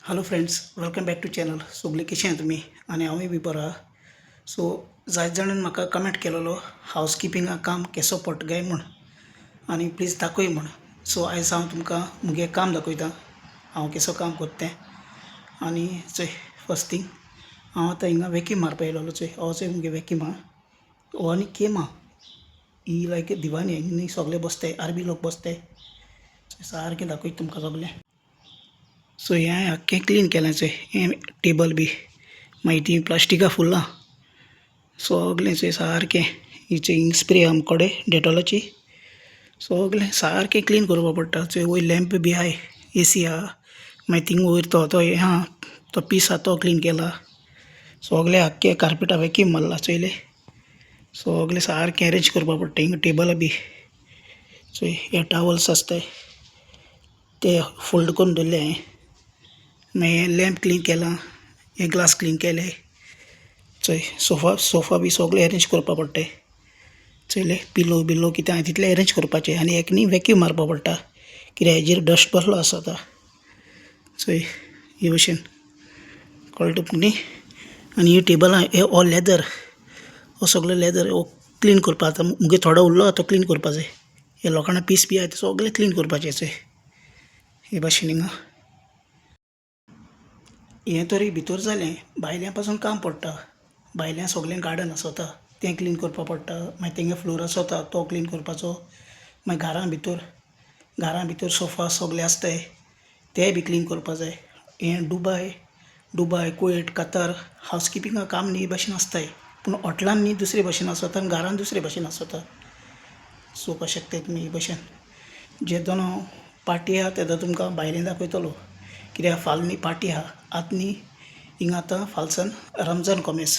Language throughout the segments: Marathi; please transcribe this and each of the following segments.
Hello friends, welcome back to channel. सगळे कशें आहा तुमी? आनी हांवूय बी बरो आहा. सो जायत जाणांनी म्हाका कमेंट केलेलो हावज किपिंगा काम केसो पडटा काय म्हूण आनी प्लीज दाखय म्हूण. सो आयज हांव तुमकां मुगे काम दाखयतां, हांव केसो काम करता तें. आनी चोय फर्स्ट थिंग हांव आतां हिंगा वॅक्यूम मारपा येयलोलो. चोय हो चोय मुगे वॅक्यूम आहा, हो आनी केम आहा. ही लायक दिवानी हिंगा सगळे बसताय, आर्मी लोक बसताय. सारकें दाखयता तुमकां सगळें. सो हें हांवें आख्खें क्लीन केलें. चोय हें टेबल बी मागीर ती प्लास्टिकां फुल्लां सगळें चोय सारकें. हिचे हिंग स्प्रे आहा आमकोडे डेटॉलाची. सगळें सारकें क्लीन करपा पडटा. चोय वयर लॅम्प बी आहाय, एसी आहा. मागीर थिंग वयर तो हें आहा, तो पीस आहा तो क्लीन केला. सगळें आख्खें कार्पेटा वॅक्यूम मारला. चोयलें सगळें सारकें अरेंज करपा पडटा. हिंगा टेबलां बी चोय हे टावल्स आसताय ते फोल्ड करून दवरले हांवें. मागीर हें लॅम्प क्लीन केलां, हे ग्लास क्लीन केले. चोय सोफा बी सगळे अरेंज करपा पडटाय. चोयले पिलो बिलो कितें आहा तितलें अरेंज करपाचें आनी एक न्ही वॅक्यूम मारपा पडटा कित्याक हेजेर डस्ट बसलो आसा आतां. चोय हे भशेन कळटा तुका न्ही. आनी ही टेबलां हे हो लेदर, हो सगळो लेदर हो क्लीन करपा. आतां मुगे थोडो उरलो आहा तो क्लीन करपा जाय. हे लोकांना पीस बी आहा ते सगळे क्लीन करपाचें. चोय हे भाशेन हिंगा हें तरी भितर जालें. भायल्या पासून काम पडटा. भायल्या सगळें गार्डन आसता तें क्लीन करपा पडटा. मागीर तेंगे फ्लोर आसता तो क्लीन करपाचो. मागीर घरां भितर सोफा सगळे आसताय ते बी क्लीन करपा जाय. हें दुबय कुवेट कतार हावज किपिंगा काम न्ही ही भाशेन आसताय, पूण हॉटलान न्ही दुसरे भाशेन आसता आनी घरान दुसरे भाशेन आसता. चोवपा शकताय तुमी हे भाशेन. जे दोन हांव पार्टी आहा तें तुमकां भायलें दाखयतलो कित्याक फाल्यां न्ही पार्टी आहा. आतां न्ही हिंगा आतां फालसान रमजान कोमेस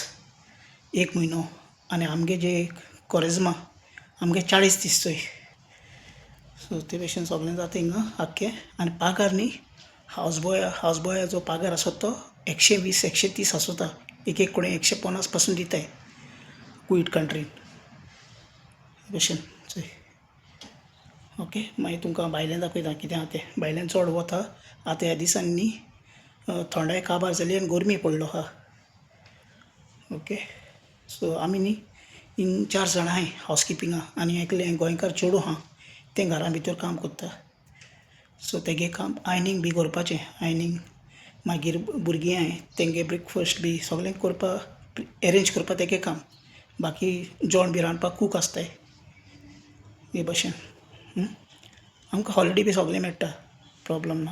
1 म्हयनो आनी आमगे जे कोरेजमा आमगे 40 दीस. चोय सो ते भाशेन सगळें जाता हिंगा आख्खें. आनी पागार न्ही हावज बॉयाचो पागार आसता तो 120-130 आसता. एक कोणें 150 पासून दिताय कुवेट कंट्रीन भशेन. चोय ओके. मागीर तुमकां भायलें दाखयता कितें आहा तें. भायल्यान चड वता आतां ह्या दिसांनी न्ही थोंडाय काबार जाली आनी गरमी पडलो आहा. ओके. सो आमी न्ही हिंग 4 जाणां आहाय हावज किपिंगा आनी एकलें गोंयकार चेडूं आहा तें घरा भितर काम करता. सो तेगे काम आयनींग बी करपाचें. आयनींग मागीर भुरगीं आहाय तेंगे ब्रेकफास्ट बी सगळें करपा अरेंज करपा तेगे काम. बाकी जेवण बी रांदपाक कूक आसताय हे भाशेन. आमकां हॉलिडे बी सगळें मेळटा, प्रॉब्लम ना.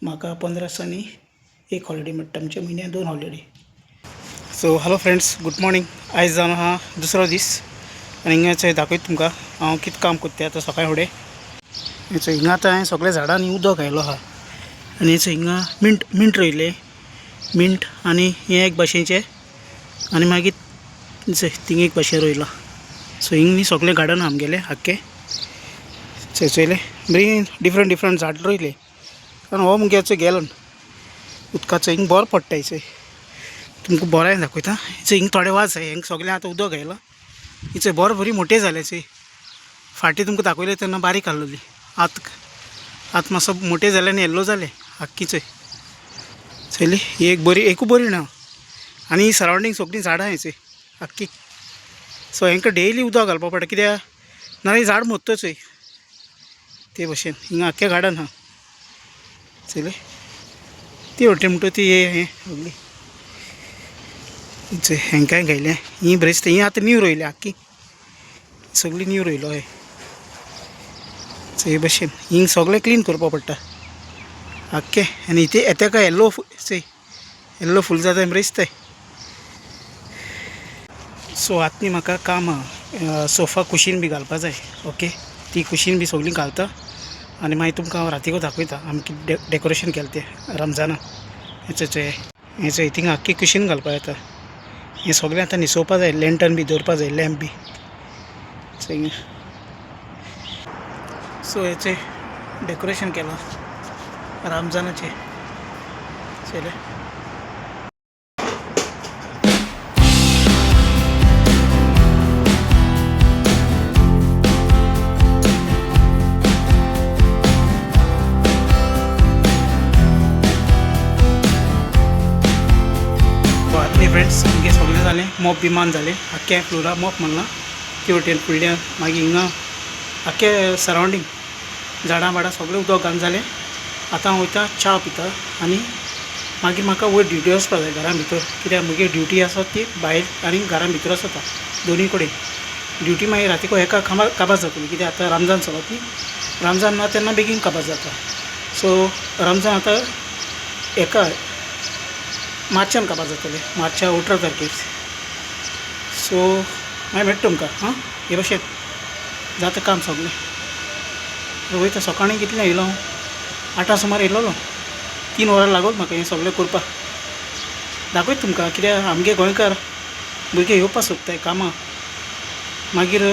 म्हाका 15 दिसांनी एक हॉलिडे मेळटा, म्हणजे म्हयन्याक 2 holiday. So hello friends, good morning. आयज जावन आहा दुसरो दीस आनी हिंगा चोय दाखयता तुमकां हांव कितें काम करता आतां सकाळी फुडें. चोय हिंगा आतां हांवें सगळ्या झाडांनी उदक घायलो आहा आनी चोय हिंगा मिंट रोयले. मिंट आनी हें एक भाशेचें आनी मागीर चोय थिंग एक भाशेन रोयलां. सो हिंग न्ही सगळें गार्डन आहा आमगेलें आख्खें. चोयलें बरी डिफरंट झाड रोयले. आनी हो मुगे चोय गेलो उदकाचो हिंग बरो पडटाय. चोय तुमकां बरें दाखयता. चोय हिंग थोडे वाज जाय. हिंग सगळें आतां उदक घायलां. ही चोय बरी मोठी जाल्या. चोय फाटीं तुमकां दाखयलें तेन्ना बारीक आहलोली, आतां मातसो मोठे जाले आनी येल्लो जाले आख्खी. चोय चोयली ही एकू बरी ना. आनी ही सरावंडींग सगळीं झाडां आहाय चोय आख्खी. सो हेंकां डेली उदक घालपा पडटा कित्याक नाजाल्यार झाड मोडटा. चोय ते भाशेन हिंगा आख्खें गार्डन आहा. चोयलें ती हॉटे म्हणटा ती हें सगळीं चोय हेंकाय घायलें. ही बरी दिसता. ही आतां नीव रोयल्या आख्खी, सगळीं नीव रोयलो हय. चोय हे भाशेन हिंग सगळें क्लीन करपा पडटा आख्खें. आनी तेका येल्लो फूल जाता बरें दिसताय. सो आतां न्ही म्हाका काम आहा सोफा कुशीन बी घालपा जाय. ओके, ती कुशीन बी सगळीं घालता आनी मागीर तुमकां हांव रातीको दाखयता आमी कितें डेकोरेशन केलें तें रमजानाक. हें चोय थिंगा आख्खी कुशीन घालपा येता. हें सगळें आतां न्हिसोवपा जाय. लँटर्न बी दवरपा जाय, लॅम्प बी. सो हेचें डेकोरेशन केलां रमजानाचें. चोयलें जालें मॉप बी मान जालें आख्या फ्लोरा मॉप मारला ते वटेन फुडल्यान मागीर हिंगा आख्या सरावंडींग झाडां बाडां सगळें उदक घालून जालें आतां हांव वयता च्या पिता आनी मागीर म्हाका वयर ड्युटी वचपा जाय घरा भितर कित्याक म्हजी ड्युटी आसा ती भायर आनी घरा भितर आसता दोनी कडेन ड्युटी मागीर रातीको एका काबार जातली कित्याक आतां रमजान चलत न्ही रमजान ना तेन्ना बेगीन काबार जाता सो रमजान आतां एका मार्चान काबार जातलें मार्चा 18 तारखेर सो मागीर मेळटा तुमकां हां हे भशेन जाता काम सगळें वयता सकाळीं कितलें येयलो हांव 8 सुमार येयलोलो 3 वरां लागोत म्हाका हें सगळें करपाक दाखयता तुमकां कित्याक आमगे गोंयकार भुरगे येवपा सोदताय कामाक मागीर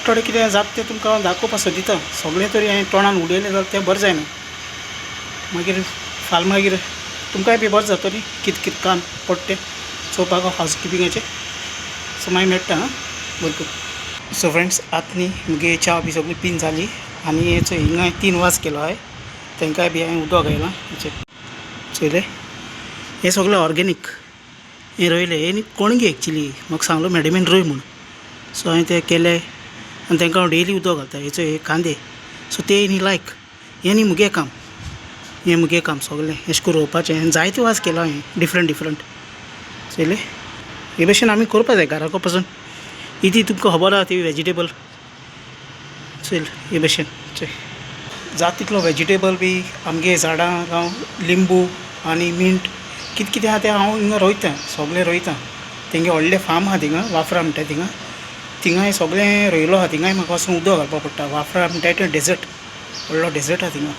थोडे कितें जाता तें तुमकां दाखोवपा सोदिता सगळें तरी हांवें तोंडान उडयलें जाल्यार तें बरें जायना मागीर फाल्यां मागीर तुमकांय बी बरें जाता न्ही कितें कितें काम पडटा तें चोवपाक हावज किपींगाचें सो मागीर मेळटा आं बरें सो फ्रेंड्स आतां न्ही मुगे च्या बी सगळी पीन जाली आनी हेचो हिंगा 3 वाज केलो हांवें तांकांय बी हांवें उदक घायलां चोयलें हें सगळें ऑर्गेनीक हें रोयलें हें न्ही कोणगी एक्चुली म्हाका सांगलो मॅडमीन रोय म्हूण सो हांवें तें केलें आनी तांकां हांव डेली उदक घालता हेचो हे कांदे सो ते न्ही लायक हें न्ही मुगे काम सगळें अशें करून रोवपाचें आनी जायते वाज केलो हांवें डिफरंट चोयलें हे भशेन आमी करपा जाय घराको पासून इती तुमकां खबर आहा ती वेजिटेबल चल हे भशेन चोय जाता तितलो वेजिटेबल बी आमगे झाडां जावं लिंबू आनी मिंट कितें कितें आहा तें हांव हिंगा रोयता सगळें रोयता तेंगे व्हडलें फार्म आहा थिंगा वाफ्रा म्हणटा थिंगाय सगळें रोयलो आहा थिंगाय म्हाका वचून उदक घालपाक पडटा वाफ्रा म्हणटा तें डेजर्ट व्हडलो डेजर्ट आहा थिंगा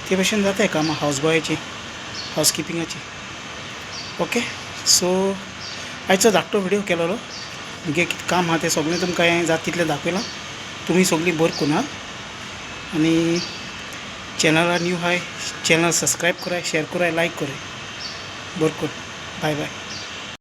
ते भशेन जाताय कामां हावज बॉयाची हावज किपींगाची ओके सो आयचो धाकटो व्हिडियो केलोलो मुगे कितें काम आहा तें सगळें तुमकां हांवें जाता तितलें दाखयलां तुमी सगळीं बरी करून आनी चॅनलार न्यू हाय चॅनल सब्सक्रायब कराय शेअर कराय लायक कराय बरें करून बाय बाय